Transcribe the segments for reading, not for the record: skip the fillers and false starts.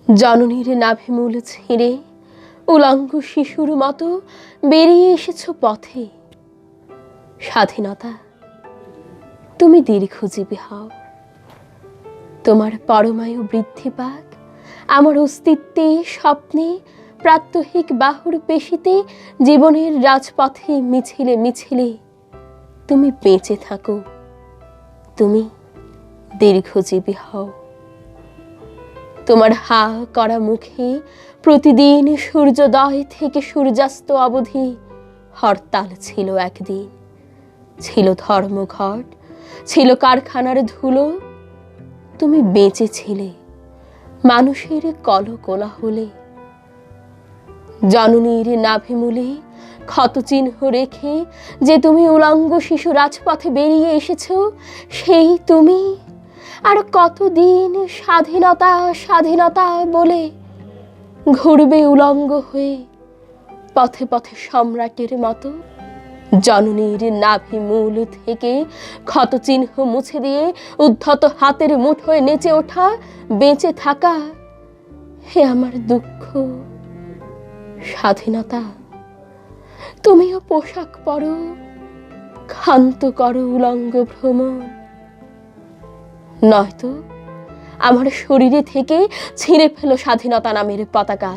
জননীর নাভিমূল ছিঁড়ে উলঙ্গ শিশুর মতো বেরিয়ে এসেছ পথে। স্বাধীনতা, তুমি দীর্ঘজীবী হও, তোমার পরমায়ু বৃদ্ধি পাক, আমার অস্তিত্বে স্বপ্নে প্রাত্যহিক বাহুর পেশিতে জীবনের রাজপথে মিছিলে মিছিলে তুমি বেঁচে থাকো, তুমি দীর্ঘজীবী হও। তোমার হা করা মুখে প্রতিদিন সূর্যোদয় থেকে সূর্যাস্ত অবধি হরতাল ছিল একদিন, ছিল ধর্মঘট, ছিল কারখানার ধুলো। তুমি বেঁচে ছিলে মানুষের কলকোলাহলে। জননীর নাভিমূলে ক্ষতচিহ্ন রেখে যে তুমি উলঙ্গ শিশু রাজপথে বেরিয়ে এসেছ, সেই তুমি আর কতদিন স্বাধীনতা স্বাধীনতা বলে ঘুরবে উলঙ্গ হয়ে পথে পথে সম্রাটের মতো? জননীর নাভিমূল থেকে ক্ষতচিহ্ন মুছে দিয়ে উদ্ধত হাতের মুঠোয় নেচে ওঠা, বেঁচে থাকা, হে আমার দুঃখ স্বাধীনতা। তুমিও পোশাক পরো, ক্ষান্ত করো উলঙ্গ ভ্রমণ, নয়তো আমার শরীরে থেকে ছিঁড়ে ফেলো স্বাধীনতা নামের পতাকা।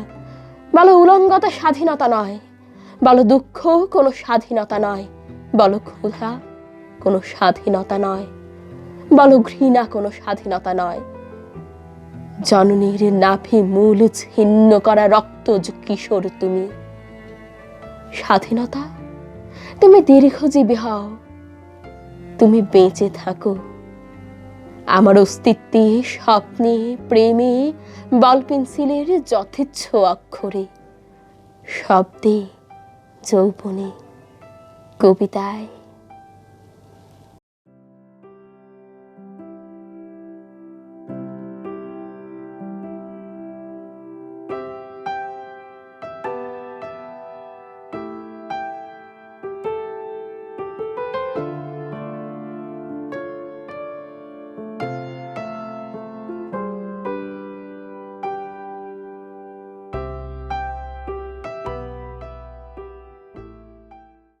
বলো উলঙ্গতা স্বাধীনতা নয়, বলো দুঃখ কোনো স্বাধীনতা নয়, বলো ক্ষুধা কোনো স্বাধীনতা নয়, বলো ঘৃণা কোনো স্বাধীনতা নয়। জননীর নাভিমূল ছিন্ন করা রক্তজ কিশোর তুমি। স্বাধীনতা, তুমি দীর্ঘজীবী হও, তুমি বেঁচে থাকো আমার অস্তিত্বে, স্বপ্নে, প্রেমে, বল পেন্সিলের যথেচ্ছ অক্ষরে, শব্দে, যৌবনে, কবিতায়।